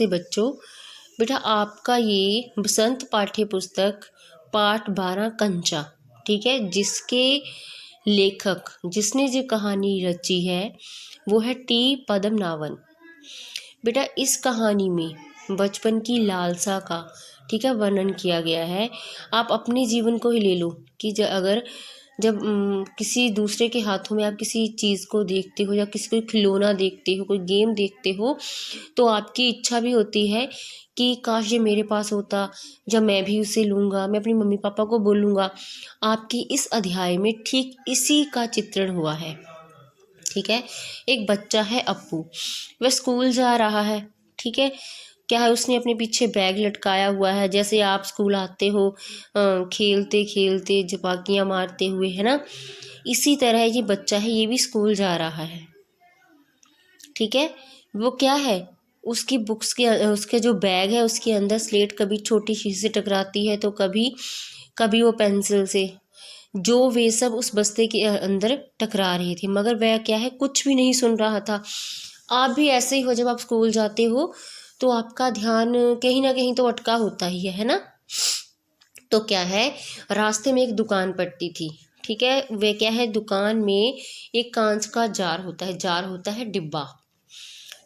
नमस्ते बच्चों। बेटा आपका ये बसंत पाठ्य पुस्तक पाठ 12 कंचा, ठीक है, जिसके लेखक जिसने जो कहानी रची है वो है टी पद्मनाभन। बेटा इस कहानी में बचपन की लालसा का, ठीक है, वर्णन किया गया है। आप अपने जीवन को ही ले लो कि जब किसी दूसरे के हाथों में आप किसी चीज़ को देखते हो या किसी को खिलौना देखते हो, कोई गेम देखते हो, तो आपकी इच्छा भी होती है कि काश ये मेरे पास होता, जब मैं भी उसे लूँगा, मैं अपनी मम्मी पापा को बोलूँगा। आपकी इस अध्याय में ठीक इसी का चित्रण हुआ है। ठीक है, एक बच्चा है अप्पू, वह स्कूल जा रहा है। ठीक है, क्या है, उसने अपने पीछे बैग लटकाया हुआ है, जैसे आप स्कूल आते हो खेलते खेलते झपाकियाँ मारते हुए, है ना। इसी तरह ये बच्चा है, ये भी स्कूल जा रहा है। ठीक है, वो क्या है, उसकी बुक्स के उसके जो बैग है उसके अंदर स्लेट कभी छोटी शीशी से टकराती है तो कभी कभी वो पेंसिल से, जो वे सब उस बस्ते के अंदर टकरा रहे थे, मगर वह क्या है, कुछ भी नहीं सुन रहा था। आप भी ऐसे ही हो, जब आप स्कूल जाते हो तो आपका ध्यान कहीं ना कहीं तो अटका होता ही है ना। तो क्या है, रास्ते में एक दुकान पड़ती थी। ठीक है, वे क्या है, दुकान में एक कांच का जार होता है डिब्बा।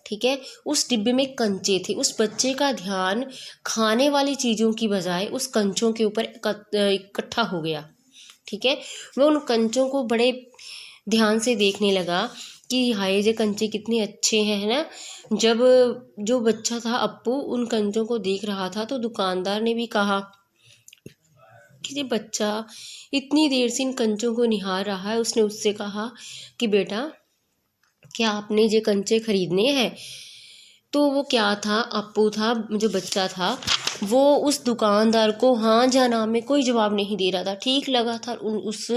ठीक है, उस डिब्बे में कंचे थे। उस बच्चे का ध्यान खाने वाली चीज़ों की बजाय उस कंचों के ऊपर इकट्ठा हो गया। ठीक है, वह उन कंचों को बड़े ध्यान से देखने लगा कि हाय ये कंचे कितने अच्छे हैं, है ना। जब जो बच्चा था अप्पू उन कंचों को देख रहा था तो दुकानदार ने भी कहा कि ये बच्चा इतनी देर से इन कंचों को निहार रहा है। उसने उससे कहा कि बेटा क्या आपने ये कंचे खरीदने हैं। तो वो क्या था, अप्पू था जो बच्चा था, वो उस दुकानदार को हाँ या ना में कोई जवाब नहीं दे रहा था। ठीक लगा था, उस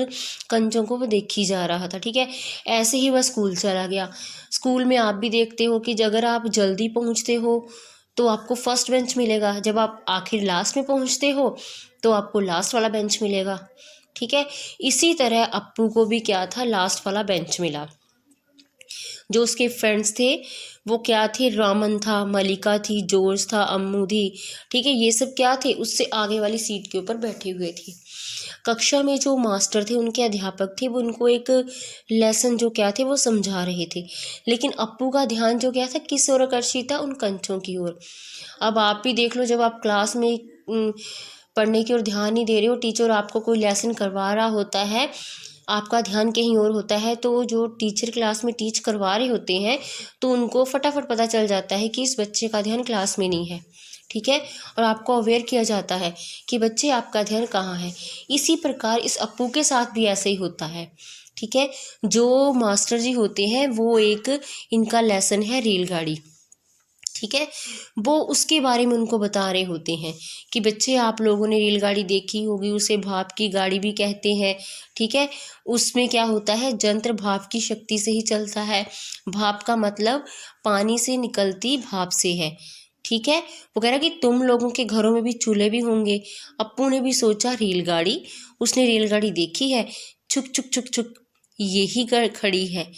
कंचों को वो देखी जा रहा था। ठीक है, ऐसे ही वह स्कूल चला गया। स्कूल में आप भी देखते हो कि अगर आप जल्दी पहुंचते हो तो आपको फर्स्ट बेंच मिलेगा, जब आप आखिर लास्ट में पहुंचते हो तो आपको लास्ट वाला बेंच मिलेगा। ठीक है, इसी तरह अप्पू को भी क्या था, लास्ट वाला बेंच मिला। जो उसके फ्रेंड्स थे वो क्या थे, रामन था, मलिका थी, जॉर्ज था, अम्मू थी। ठीक है, ये सब क्या थे, उससे आगे वाली सीट के ऊपर बैठे हुए थे। कक्षा में जो मास्टर थे, उनके अध्यापक थे, वो उनको एक लेसन जो क्या थे वो समझा रहे थे। लेकिन अप्पू का ध्यान जो क्या था, किस ओर आकर्षित था, उन कंचों की ओर। अब आप भी देख लो, जब आप क्लास में पढ़ने की ओर ध्यान नहीं दे रहे हो, टीचर आपको कोई लेसन करवा रहा होता है, आपका ध्यान कहीं और होता है, तो जो टीचर क्लास में टीच करवा रहे होते हैं तो उनको फटाफट पता चल जाता है कि इस बच्चे का ध्यान क्लास में नहीं है। ठीक है, और आपको अवेयर किया जाता है कि बच्चे आपका ध्यान कहाँ है। इसी प्रकार इस अप्पू के साथ भी ऐसे ही होता है। ठीक है, जो मास्टर जी होते हैं वो एक, इनका लेसन है रेलगाड़ी। ठीक है, वो उसके बारे में उनको बता रहे होते हैं कि बच्चे आप लोगों ने रेलगाड़ी देखी होगी, उसे भाप की गाड़ी भी कहते हैं। ठीक है, उसमें क्या होता है, यंत्र भाप की शक्ति से ही चलता है। भाप का मतलब पानी से निकलती भाप से है। ठीक है, वो कह रहा कि तुम लोगों के घरों में भी चूल्हे भी होंगे। अप्पू ने भी सोचा रेलगाड़ी, उसने रेलगाड़ी देखी है, छुक छुक छुक छुक यही खड़ी है।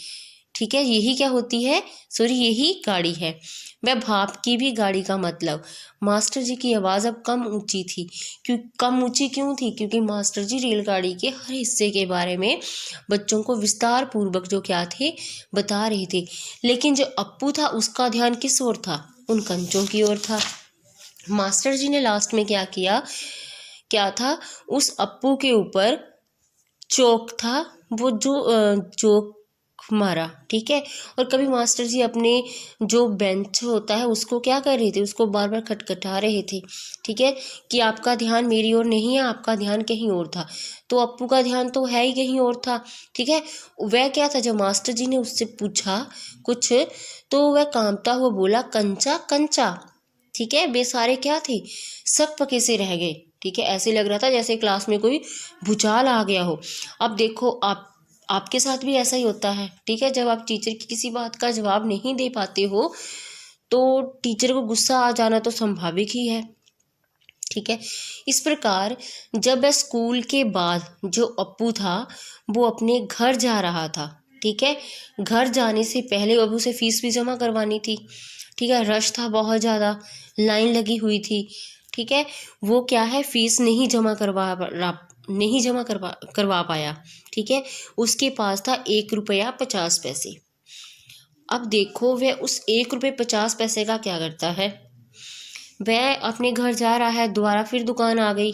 ठीक है, यही क्या होती है, सॉरी यही गाड़ी है। वह भाप की भी गाड़ी का मतलब। मास्टर जी की आवाज़ अब कम ऊंची थी। कम ऊंची क्यों थी, क्योंकि मास्टर जी रेलगाड़ी के हर हिस्से के बारे में बच्चों को विस्तार पूर्वक जो क्या थे बता रहे थे। लेकिन जो अप्पू था उसका ध्यान किस ओर था, उन कंचों की ओर था। मास्टर जी ने लास्ट में क्या किया, क्या था, उस अप्पू के ऊपर चौक था, वो जो चौक मारा। ठीक है, और कभी मास्टर जी अपने जो बेंच होता है उसको क्या कर रहे थे, उसको बार बार खटखटा रहे थे। ठीक है, कि आपका ध्यान मेरी ओर नहीं है, आपका ध्यान कहीं और था। तो अप्पू का ध्यान तो है ही कहीं और था। ठीक है, वह क्या था, जब मास्टर जी ने उससे पूछा कुछ तो वह कांपता हुआ बोला कंचा कंचा। ठीक है, बेसारे क्या थे, सब पके से रह गए। ठीक है, ऐसे लग रहा था जैसे क्लास में कोई भूचाल आ गया हो। अब देखो आपके साथ भी ऐसा ही होता है। ठीक है, जब आप टीचर की किसी बात का जवाब नहीं दे पाते हो तो टीचर को गुस्सा आ जाना तो स्वाभाविक ही है। ठीक है, इस प्रकार जब वह स्कूल के बाद जो अप्पू था वो अपने घर जा रहा था, ठीक है। घर जाने से पहले अब उसे फीस भी जमा करवानी थी, ठीक है। रश था बहुत ज़्यादा, लाइन लगी हुई थी, ठीक है। वो क्या है, फीस नहीं जमा करवा पाया, ठीक है। उसके पास था 1 रुपया 50 पैसे। अब देखो वह उस 1 रुपये 50 पैसे का क्या करता है। वह अपने घर जा रहा है, दोबारा फिर दुकान आ गई,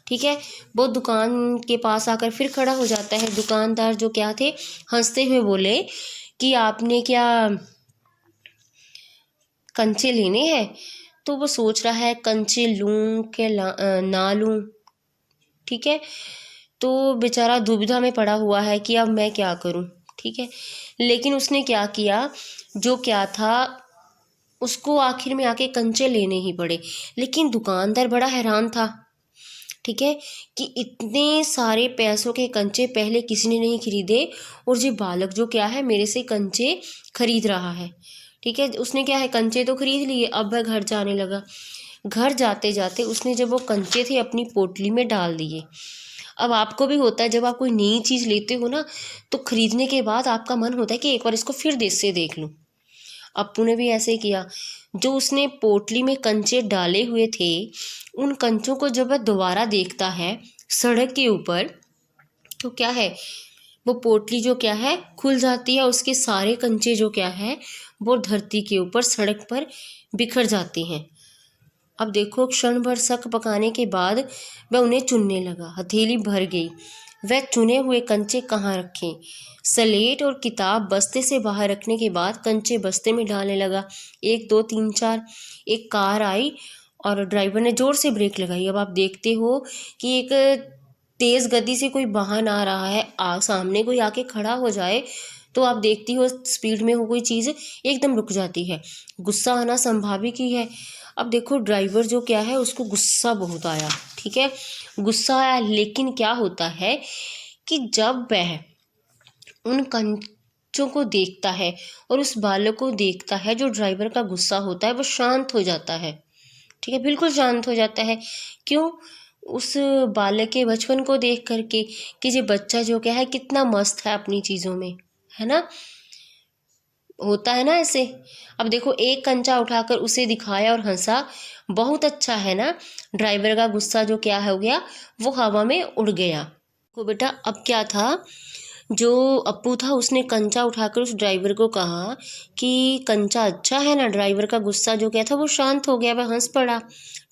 ठीक है। वो दुकान के पास आकर फिर खड़ा हो जाता है। दुकानदार जो क्या थे, हंसते हुए बोले कि आपने क्या कंचे लेने हैं। तो वो सोच रहा है कंचे लूं के ना लूं, ठीक है। तो बेचारा दुविधा में पड़ा हुआ है कि अब मैं क्या करूं, ठीक है। लेकिन उसने क्या किया, जो क्या था उसको आखिर में आके कंचे लेने ही पड़े। लेकिन दुकानदार बड़ा हैरान था, ठीक है, कि इतने सारे पैसों के कंचे पहले किसी ने नहीं खरीदे, और ये बालक जो क्या है मेरे से कंचे खरीद रहा है, ठीक है। उसने क्या है, कंचे तो खरीद लिए। अब वह घर जाने लगा। घर जाते जाते उसने जब वो कंचे थे अपनी पोटली में डाल दिए। अब आपको भी होता है, जब आप कोई नई चीज़ लेते हो ना, तो खरीदने के बाद आपका मन होता है कि एक बार इसको फिर देख से देख लूँ। अप्पू ने भी ऐसे ही किया। जो उसने पोटली में कंचे डाले हुए थे, उन कंचों को जब वह दोबारा देखता है सड़क के ऊपर, तो क्या है, वो पोटली जो क्या है खुल जाती है। उसके सारे कंचे जो क्या है वो धरती के ऊपर सड़क पर बिखर जाते हैं। अब देखो क्षण भर शक पकाने के बाद वह उन्हें चुनने लगा। हथेली भर गई। वह चुने हुए कंचे कहाँ रखें। स्लेट और किताब बस्ते से बाहर रखने के बाद कंचे बस्ते में डालने लगा। 1 2 3 4। एक कार आई और ड्राइवर ने जोर से ब्रेक लगाई। अब आप देखते हो कि एक तेज गति से कोई वाहन आ रहा है, सामने कोई आके खड़ा हो जाए तो आप देखती हो स्पीड में हो कोई चीज़ एकदम रुक जाती है। गुस्सा आना संभाविक ही है। अब देखो ड्राइवर जो क्या है उसको गुस्सा बहुत आया, ठीक है। गुस्सा आया, लेकिन क्या होता है कि जब वह उन कंचों को देखता है और उस बालक को देखता है, जो ड्राइवर का गुस्सा होता है वो शांत हो जाता है, ठीक है, बिल्कुल शांत हो जाता है। क्यों? उस बालक के बचपन को देख करके कि ये बच्चा जो क्या है कितना मस्त है अपनी चीज़ों में, है ना। होता है ना ऐसे। अब देखो एक कंचा उठाकर उसे दिखाया और हंसा, बहुत अच्छा है ना। ड्राइवर का गुस्सा जो क्या हो गया वो हवा में उड़ गया। को बेटा अब क्या था, जो अप्पू था उसने कंचा उठाकर उस ड्राइवर को कहा कि कंचा अच्छा है ना। ड्राइवर का गुस्सा जो क्या था वो शांत हो गया, वह हंस पड़ा,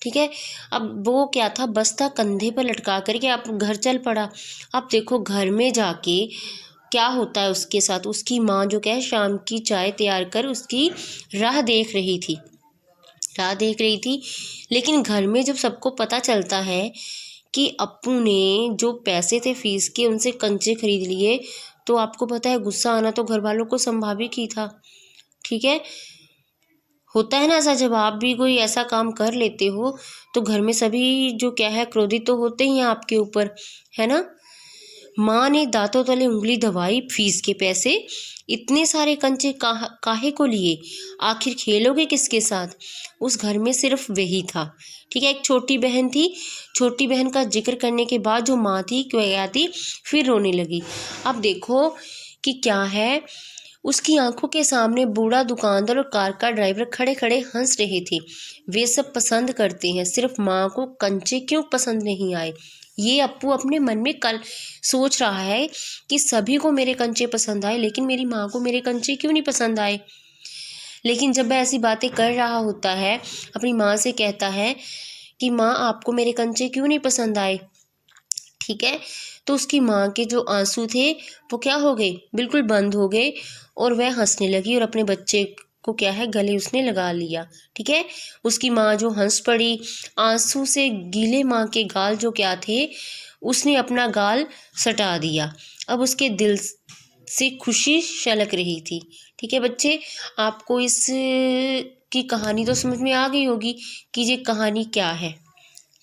ठीक है। अब वो क्या था, बस्ता कंधे पर लटका करके आप घर चल पड़ा। अब देखो घर में जाके क्या होता है उसके साथ, उसकी माँ जो क्या है शाम की चाय तैयार कर उसकी राह देख रही थी, लेकिन घर में जब सबको पता चलता है कि अप्पू ने जो पैसे थे फीस के उनसे कंचे खरीद लिए, तो आपको पता है गुस्सा आना तो घर वालों को संभाविक ही था, ठीक है। होता है ना ऐसा, जब आप भी कोई ऐसा काम कर लेते हो तो घर में सभी जो क्या है क्रोधित तो होते ही हैं आपके ऊपर, है ना। माँ ने दांतों तले उंगली दबाई। फीस के पैसे, इतने सारे कंचे काहे को लिए, आखिर खेलोगे किसके साथ। उस घर में सिर्फ वही था, ठीक है। एक छोटी बहन थी। छोटी बहन का जिक्र करने के बाद जो माँ थी क्या थी, फिर रोने लगी। अब देखो कि क्या है, उसकी आंखों के सामने बूढ़ा दुकानदार और कार का ड्राइवर खड़े खड़े हंस रहे थे। वे सब पसंद करते हैं, सिर्फ माँ को कंचे क्यों पसंद नहीं आए। ये अप्पू अपने मन में कल सोच रहा है कि सभी को मेरे कंचे पसंद आए, लेकिन मेरी माँ को मेरे कंचे क्यों नहीं पसंद आए। लेकिन जब वह ऐसी बातें कर रहा होता है, अपनी माँ से कहता है कि माँ आपको मेरे कंचे क्यों नहीं पसंद आए, ठीक है। तो उसकी माँ के जो आंसू थे वो क्या हो गए, बिल्कुल बंद हो गए, और वह हंसने लगी और अपने बच्चे को क्या है गले उसने लगा लिया, ठीक है। उसकी माँ जो हंस पड़ी, आंसू से गीले माँ के गाल जो क्या थे उसने अपना गाल सटा दिया। अब उसके दिल से खुशी छलक रही थी, ठीक है। बच्चे आपको इस की कहानी तो समझ में आ गई होगी कि ये कहानी क्या है,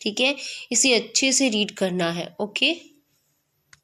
ठीक है। इसे अच्छे से रीड करना है, ओके।